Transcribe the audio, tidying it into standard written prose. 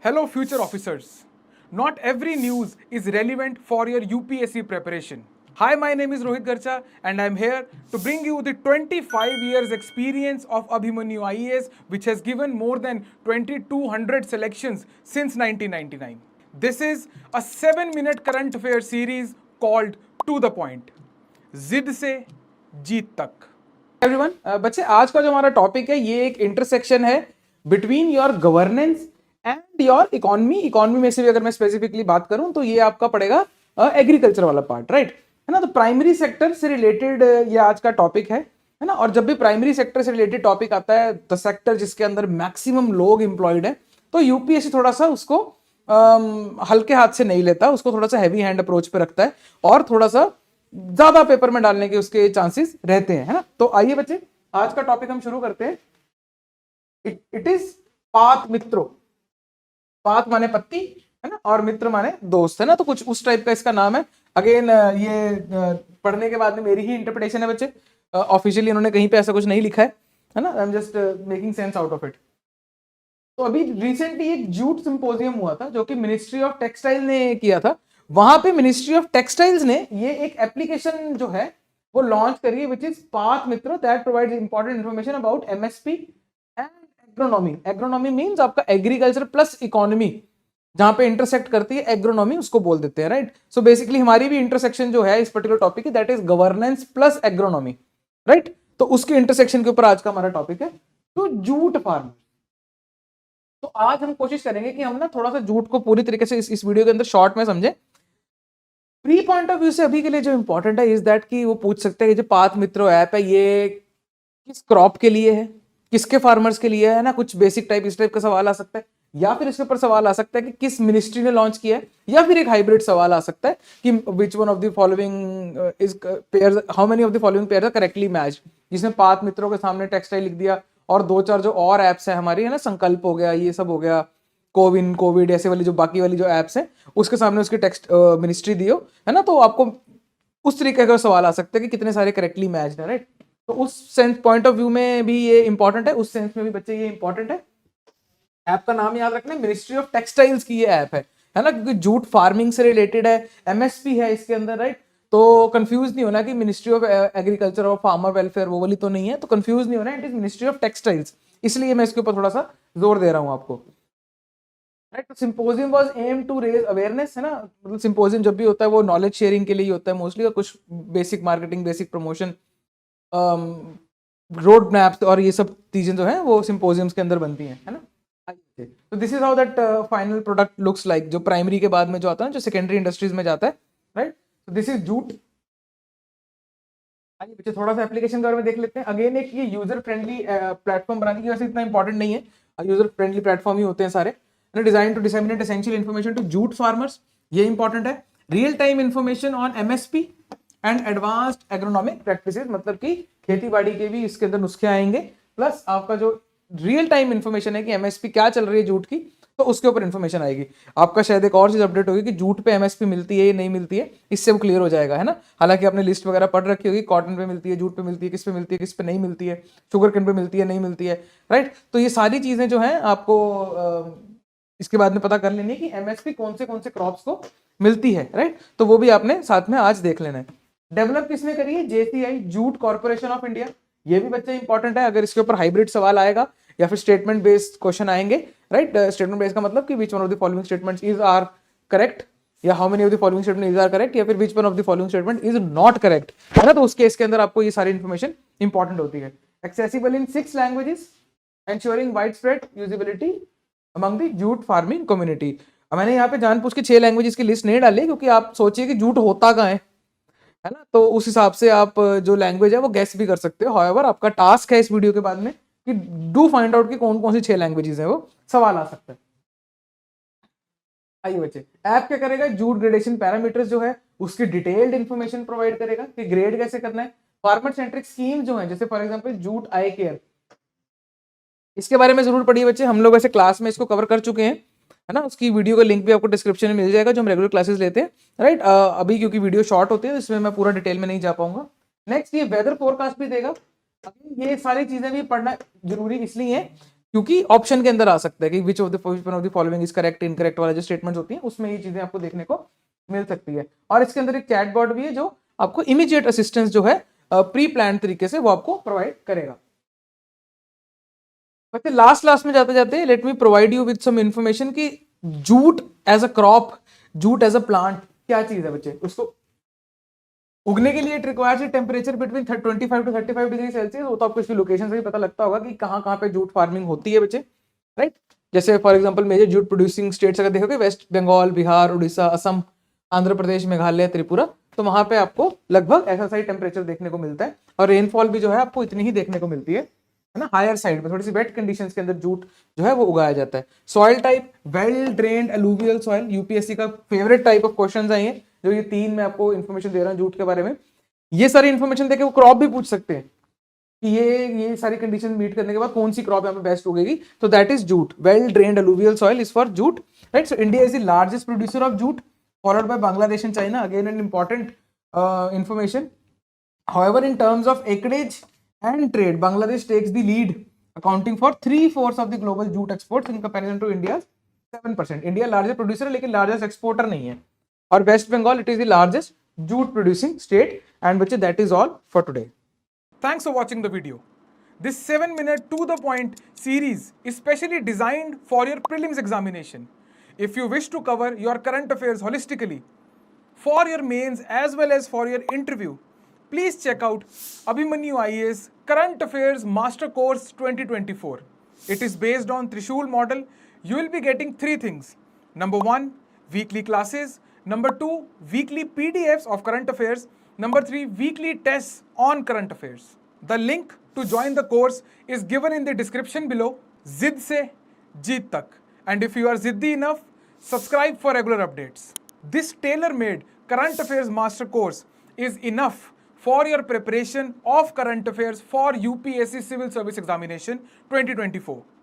Hello, future officers. Not every news is relevant for your UPSC preparation. Hi, my name is Rohit Garcha, and I'm here to bring you the 25 years experience of Abhimanyu IAS, which has given more than 2200 selections since 1999. This is a 7-minute current affair series called To the Point. जिद से जीत तक। Everyone, बच्चे आज का जो हमारा topic है ये एक इंटरसेक्शन है between your governance and your economy. Economy में से भी अगर मैं स्पेसिफिकली बात करूं तो ये आपका पड़ेगा एग्रीकल्चर वाला पार्ट, राइट है ना। तो प्राइमरी सेक्टर से रिलेटेड ये आज का टॉपिक है ना। और जब भी प्राइमरी सेक्टर से रिलेटेड टॉपिक आता है, द सेक्टर जिसके अंदर मैक्सिमम लोग एम्प्लॉयड है, तो यूपीएससी थोड़ा सा उसको हल्के हाथ से नहीं लेता, उसको थोड़ा सा हैवी हैंड अप्रोच पे रखता है और थोड़ा सा ज्यादा पेपर में डालने के उसके चांसेस रहते हैं, है ना। तो आइए बच्चे, आज का टॉपिक हम शुरू करते हैं। इट इज पात मित्रो। पात माने पत्ती, है ना, और मित्र माने दोस्त, है ना। तो कुछ उस टाइप का इसका नाम है। अगेन ये पढ़ने के बाद में मेरी ही इंटरप्रिटेशन है बच्चे, ऑफिशियली इन्होंने कहीं पे ऐसा कुछ नहीं लिखा है ना। I am just making sense out of it. तो अभी रिसेंटली एक जूट सिंपोजियम हुआ था जो कि मिनिस्ट्री ऑफ टेक्सटाइल ने किया था। वहां पे मिनिस्ट्री ऑफ टेक्सटाइल्स ने ये एक एप्लीकेशन जो है वो लॉन्च करी है, which is path Mitra, that provides important information about MSP and agronomy. Agronomy means आपका एग्रीकल्चर प्लस इकोनॉमी, जहां पे इंटरसेक्ट करती है एग्रोनॉमी, उसको बोल देते हैं, राइट। सो बेसिकली हमारी भी इंटरसेक्शन जो है इस पर्टिकुलर टॉपिक की, that is governance plus agronomy, right. तो उसके इंटरसेक्शन के ऊपर आज का हमारा टॉपिक है। तो जूट फार्मर। तो आज हम कोशिश करेंगे कि हम ना थोड़ा सा जूट को पूरी तरीके से इस वीडियो के अंदर शॉर्ट में समझें। प्री पॉइंट ऑफ व्यू से अभी के लिए जो इंपॉर्टेंट है इज दैट कि वो पूछ सकते हैं कि जो पाथ मित्रो ऐप है ये किस क्रॉप के लिए है, किसके फार्मर्स के लिए है ना। कुछ बेसिक टाइप इस टाइप का सवाल आ सकता है, या फिर इसके ऊपर सवाल आ सकता है कि किस मिनिस्ट्री ने लॉन्च किया है, या फिर एक हाइब्रिड सवाल आ सकता है कि which one of the following is pair, how many of the following pair are correctly matched, जिसने पाथ मित्रों के सामने टेक्सटाइल लिख दिया और दो चार जो और एप्स है हमारी, है ना, संकल्प हो गया, ये सब हो गया, कोविन, कोविड, ऐसे वाली जो बाकी वाली जो एप्स हैं उसके सामने उसकी टेक्स्ट मिनिस्ट्री दियो, है ना। तो आपको उस तरीके का सवाल आ सकता है कि कितने सारे करेक्टली मैच्ड है, राइट। तो उस सेंस पॉइंट ऑफ व्यू में भी ये इंपॉर्टेंट है, उस सेंस में भी बच्चे ये इंपॉर्टेंट है। ऐप का नाम याद रखना, मिनिस्ट्री ऑफ टेक्सटाइल्स की ये ऐप है ना, क्योंकि जूट फार्मिंग से रिलेटेड है, एमएसपी है इसके अंदर, राइट। तो कंफ्यूज नहीं होना कि मिनिस्ट्री ऑफ एग्रीकल्चर और फार्मर वेलफेयर वो वाली तो नहीं है, तो कंफ्यूज नहीं होना, it is ministry of textiles, इसलिए मैं इसके ऊपर थोड़ा सा जोर दे रहा हूं आपको, right. Symposium was aim to raise awareness, है ना। मतलब सिंपोजियम जब भी होता है वो नॉलेज शेयरिंग के लिए ही होता है मोस्टली, और कुछ basic marketing, basic promotion, road maps और ये सब चीजें जो है वो सिंपोजियम्स के अंदर बनती हैं, है ना। तो this is how that final product looks like, जो प्राइमरी के बाद में जो आता है, जो सेकेंडरी इंडस्ट्रीज में जाता है, राइट। तो दिस इज जूट। आइए बच्चे थोड़ा सा एप्लीकेशन के बारे में देख लेते हैं। अगेन एक ये यूजर फ्रेंडली प्लेटफॉर्म बनाने की वजह से इतना इंपॉर्टेंट नहीं है, यूजर फ्रेंडली प्लेटफॉर्म ही होते हैं सारे, design to disseminate essential information to jute farmers, ये इंपॉर्टेंट है। Real time information on MSP and advanced agronomic practices, मतलब कि खेती बाड़ी के भी इसके अंदर नुस्खे आएंगे, प्लस आपका जो रियल टाइम इन्फॉर्मेशन है कि एमएसपी क्या चल रही है जूट की, तो उसके ऊपर इन्फॉर्मेशन आएगी। आपका शायद एक और चीज अपडेट होगी कि जूट पे एमएसपी मिलती है या नहीं मिलती है, इससे वो क्लियर हो जाएगा, है ना। हालांकि आपने लिस्ट वगैरह पढ़ रखी होगी, कॉटन पे मिलती है, जूट पे मिलती है, किस पे मिलती है, किस पे नहीं मिलती है, शुगर केन पे मिलती है, नहीं मिलती है, राइट। तो ये सारी चीजें जो है आपको इसके बाद में पता कर लेनी है कि एमएसपी कौन से क्रॉप्स को मिलती है, राइट। तो वो भी आपने साथ में आज देख लेना है। डेवलप किसने करी है? JCI, jute corporation of India. ये भी बच्चा इंपॉर्टेंट है, अगर इसके ऊपर हाइब्रिड सवाल आएगा या फिर स्टेटमेंट बेस्ड क्वेश्चन आएंगे, राइट। स्टेटमेंट बेस्ड का मतलब कि which one of the following statements is are correct, या how many of the following statement is are correct, या फिर which one of the following statement is not correct, है ना। तो उस केस के अंदर आपको ये सारी इंफॉर्मेशन इंपॉर्टेंट होती है। Accessible in 6 languages, ensuring widespread usability among the jute farming community. मैंने यहाँ पे जानबूझ के 6 लैंग्वेजेस की लिस्ट नहीं डाली, क्योंकि आप सोचिए कि जूट होता कहाँ है ना। तो उस हिसाब से आप जो लैंग्वेज है वो गैस भी कर सकते हो। हाउएवर आपका टास्क है इस वीडियो के बाद में कि डू फाइंड आउट कि कौन कौन सी 6 लैंग्वेजेस है, वो सवाल आ सकता है। आइए बच्चे, ऐप क्या करेगा? जूट ग्रेडेशन पैरामीटर्स जो है उसकी डिटेल्ड इंफॉर्मेशन प्रोवाइड करेगा कि ग्रेड कैसे करना है। फार्मर सेंट्रिक स्कीम जो है, जैसे for example jute I care, इसके बारे में जरूर पढ़िए बच्चे। हम लोग वैसे क्लास में इसको कवर कर चुके हैं, है ना। उसकी वीडियो का लिंक भी आपको डिस्क्रिप्शन में मिल जाएगा, जो हम रेगुलर क्लासेस लेते हैं, राइट। अभी क्योंकि वीडियो शॉर्ट होती है, इसमें मैं पूरा डिटेल में नहीं जा पाऊंगा। नेक्स्ट ये वेदर फोरकास्ट भी देगा। ये सारी चीजें भी पढ़ना जरूरी इसलिए है क्योंकि ऑप्शन के अंदर आ सकता है कि which of the following is correct, incorrect वाला जो स्टेटमेंट होती है उसमें ये चीजें आपको देखने को मिल सकती है। और इसके अंदर एक चैट बॉट भी है जो आपको इमीडिएट असिस्टेंस जो है प्री प्लान तरीके से वो आपको प्रोवाइड करेगा। बच्चे लास्ट में जाते जाते let me provide you with some information कि jute as a crop, jute as a plant क्या चीज है बच्चे। उसको उगने के लिए it requires temperature between 25 to 35 degree Celsius. वो तो आपको इसकी लोकेशन से भी पता लगता होगा कि कहाँ पे जूट फार्मिंग होती है बच्चे, राइट। जैसे for example major jute producing states अगर देखोगे वेस्ट बंगाल, बिहार, उड़ीसा, असम, आंध्र प्रदेश, मेघालय, त्रिपुरा, तो वहां पे आपको लगभग ऐसा सही टेम्परेचर देखने को मिलता है। और रेनफॉल भी जो है आपको इतनी ही देखने को मिलती है ना। हायर साइड में थोड़ी सी वेट कंडीशंस के अंदर जूट जो है वो उगाया जाता है। Soil type well drained alluvial soil, UPSC का फेवरेट टाइप ऑफ क्वेश्चंस आए हैं जो ये 3 मैं आपको इन्फॉर्मेशन दे रहा हूँ जूट के बारे में। ये सारी इन्फॉर्मेशन देके वो क्रॉप भी पूछ सकते हैं कि ये सारी कंडीशन मीट करने के बाद कौन सी क्रॉप यहाँ पे बेस्ट उगेगी, तो that is jute. Well drained alluvial soil is for jute, right. So India is the largest producer of jute, followed by Bangladesh and China. Again an important information. However, in terms of acreage and trade, Bangladesh takes the lead, accounting for 3/4 of the global jute exports in comparison to India's 7%. India largest producer है लेकिन largest exporter नहीं है। और West Bengal, it is the largest jute producing state. And बच्चे that is all for today. Thanks for watching the video. This 7-minute to the point series is specially designed for your prelims examination. If you wish to cover your current affairs holistically, for your mains as well as for your interview, please check out Abhimanyu IAS Current Affairs Master Course 2024. It is based on Trishul model. You will be getting 3 things. Number 1, weekly classes. Number 2, weekly PDFs of current affairs. Number 3, weekly tests on current affairs. The link to join the course is given in the description below. Zid se jeet tak. And if you are ziddi enough, subscribe for regular updates. This tailor-made current affairs master course is enough for your preparation of current affairs for UPSC Civil Service Examination 2024.